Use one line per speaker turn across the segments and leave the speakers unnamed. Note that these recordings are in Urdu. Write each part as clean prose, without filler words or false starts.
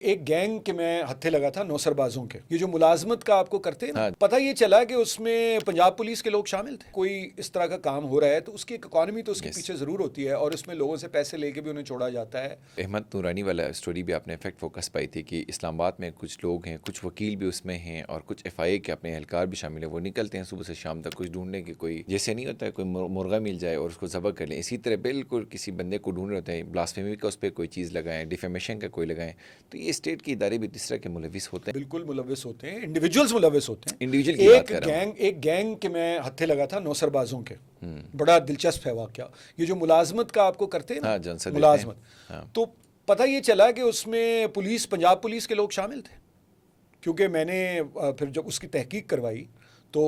ایک گینگ کے میں ہتھے لگا تھا نوسربازوں کے، یہ جو ملازمت کا آپ کو کرتے ہیں نا، پتہ یہ چلا کہ اس میں پنجاب پولیس کے لوگ شامل تھے۔ کوئی اس طرح کا کام ہو رہا ہے تو اس کی ایک اکانومی تو اس کے پیچھے ضرور ہوتی ہے، اور اس میں لوگوں سے پیسے لے کے بھی انہیں چھوڑا جاتا ہے۔
احمد نورانی والا اسٹوری بھی آپ نے افیکٹ فوکس پائی تھی کہ اسلام آباد میں کچھ لوگ ہیں، کچھ وکیل بھی اس میں ہیں اور کچھ ایف آئی اے کے اپنے اہلکار بھی شامل ہیں، وہ نکلتے ہیں صبح سے شام تک کچھ ڈھونڈنے کے، کوئی جیسے نہیں ہوتا ہے کوئی مرغہ مل جائے اور اس کو ذبح کر لیں، اسی طرح بالکل کسی بندے کو ڈھونڈ رہے ہوتے ہیں، بلاسفیمی کا اس پہ کوئی چیز لگائیں، ڈیفیمیشن کا کوئی لگائیں، تو یہ اسٹیٹ کے ادارے بھی اس طرح کے ملوث ہوتے ہیں۔
بالکل ملوث ہوتے ہیں، انڈیویجولز ملوث ہوتے ہیں۔
انڈیویجول کی بات کر رہا ہوں۔
ایک گینگ کے میں ہتھے لگا تھا نوسربازوں کے، بڑا دلچسپ ہے واقعہ۔ یہ جو ملازمت کا آپ کو کرتے ہیں نا، ملازمت، تو پتہ یہ چلا کہ اس میں پنجاب پولیس کے لوگ شامل تھے، کیونکہ میں نے پھر جب اس کی تحقیق کروائی تو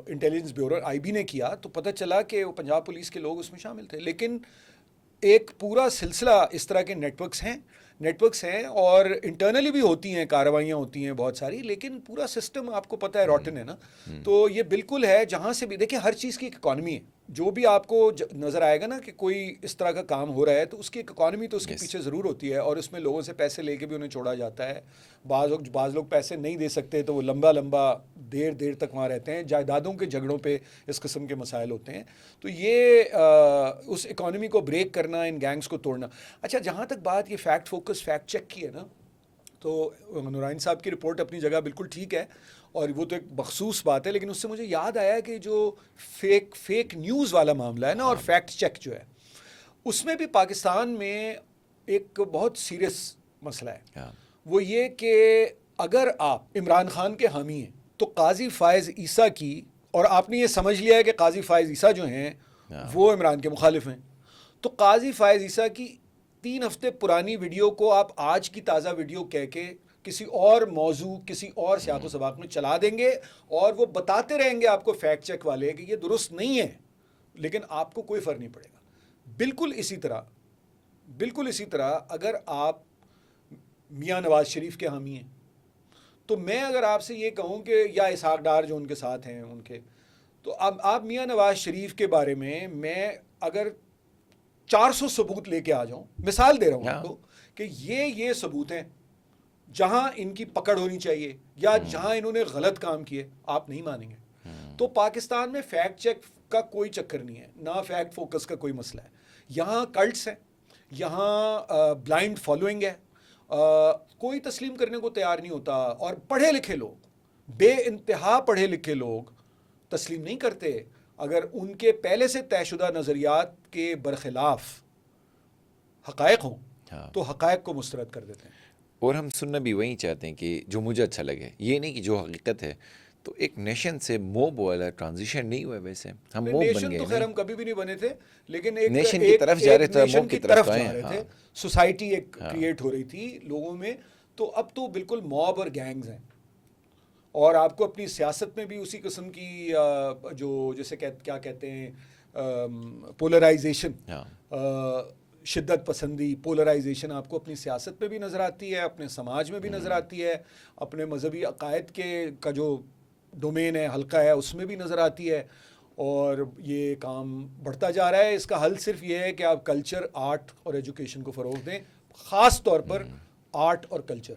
انٹیلیجنس بیورو آئی بی نے کیا تو پتہ چلا کہ وہ پنجاب پولیس کے لوگ اس میں شامل تھے۔ لیکن ایک پورا سلسلہ اس طرح کے نیٹ ورکس ہیں اور انٹرنلی بھی ہوتی ہیں، کارروائیاں ہوتی ہیں بہت ساری، لیکن پورا سسٹم آپ کو پتہ ہے روٹن ہے نا۔ تو یہ بالکل ہے، جہاں سے بھی دیکھیں ہر چیز کی ایک اکانومی ہے۔ جو بھی آپ کو نظر آئے گا نا کہ کوئی اس طرح کا کام ہو رہا ہے تو اس کی ایک اکانومی تو اس کے پیچھے ضرور ہوتی ہے، اور اس میں لوگوں سے پیسے لے کے بھی انہیں چھوڑا جاتا ہے۔ بعض لوگ پیسے نہیں دے سکتے تو وہ لمبا دیر تک وہاں رہتے ہیں، جائیدادوں کے جھگڑوں پہ اس قسم کے مسائل ہوتے ہیں۔ تو یہ اس اکانومی کو بریک کرنا، ان گینگز کو توڑنا۔ اچھا، جہاں تک بات یہ فیکٹ فوکس فیکٹ چیک کی ہے نا، تو نورانی صاحب کی رپورٹ اپنی جگہ بالکل ٹھیک ہے اور وہ تو ایک مخصوص بات ہے، لیکن اس سے مجھے یاد آیا کہ جو فیک نیوز والا معاملہ ہے نا اور فیکٹ چیک جو ہے، اس میں بھی پاکستان میں ایک بہت سیریس مسئلہ ہے۔ وہ یہ کہ اگر آپ عمران خان کے حامی ہیں تو قاضی فائز عیسیٰ کی، اور آپ نے یہ سمجھ لیا ہے کہ قاضی فائز عیسیٰ جو ہیں وہ عمران کے مخالف ہیں، تو قاضی فائز عیسیٰ کی 3 ہفتے پرانی ویڈیو کو آپ آج کی تازہ ویڈیو کہہ کے کسی اور موضوع، کسی اور سیاق و سباق میں چلا دیں گے، اور وہ بتاتے رہیں گے آپ کو فیکٹ چیک والے کہ یہ درست نہیں ہے، لیکن آپ کو کوئی فرق نہیں پڑے گا۔ بالکل اسی طرح اگر آپ میاں نواز شریف کے حامی ہیں تو میں اگر آپ سے یہ کہوں کہ یا اسحاق ڈار جو ان کے ساتھ ہیں ان کے، تو اب آپ میاں نواز شریف کے بارے میں اگر 400 ثبوت لے کے آ جاؤں، مثال دے رہا ہوں آپ کو کہ یہ ثبوت ہیں جہاں ان کی پکڑ ہونی چاہیے یا جہاں انہوں نے غلط کام کیے، آپ نہیں مانیں گے۔ تو پاکستان میں فیکٹ چیک کا کوئی چکر نہیں ہے، نہ فیکٹ فوکس کا کوئی مسئلہ ہے۔ یہاں کلٹس ہیں، یہاں بلائنڈ فالوئنگ ہے، کوئی تسلیم کرنے کو تیار نہیں ہوتا، اور پڑھے لکھے لوگ، بے انتہا پڑھے لکھے لوگ تسلیم نہیں کرتے اگر ان کے پہلے سے طے شدہ نظریات کے برخلاف حقائق ہوں تو حقائق کو مسترد کر دیتے ہیں۔
اور ہم سننا بھی وہی چاہتے ہیں کہ جو مجھے اچھا لگے، یہ نہیں کہ جو حقیقت ہے۔ تو ایک نیشن سے موب والا ٹرانزیشن نہیں ہوا، ویسے ہم موب بن گئے۔
نیشن تو خیر ہم کبھی بھی نہیں بنے تھے، لیکن ایک
نیشن کی طرف جا رہے تھے،
نیشن کی طرف جا رہے تھے، سوسائٹی ایک کریٹ ہو رہی تھی لوگوں میں۔ تو اب تو بالکل موب اور گینگز ہیں، اور آپ کو اپنی سیاست میں بھی اسی قسم کی جو جیسے کیا کہتے ہیں پولرائزیشن، شدت پسندی، پولرائزیشن آپ کو اپنی سیاست میں بھی نظر آتی ہے، اپنے سماج میں بھی نظر آتی ہے، اپنے مذہبی عقائد کا جو ڈومین ہے، حلقہ ہے، اس میں بھی نظر آتی ہے، اور یہ کام بڑھتا جا رہا ہے۔ اس کا حل صرف یہ ہے کہ آپ کلچر، آرٹ اور ایجوکیشن کو فروغ دیں، خاص طور پر آرٹ اور کلچر۔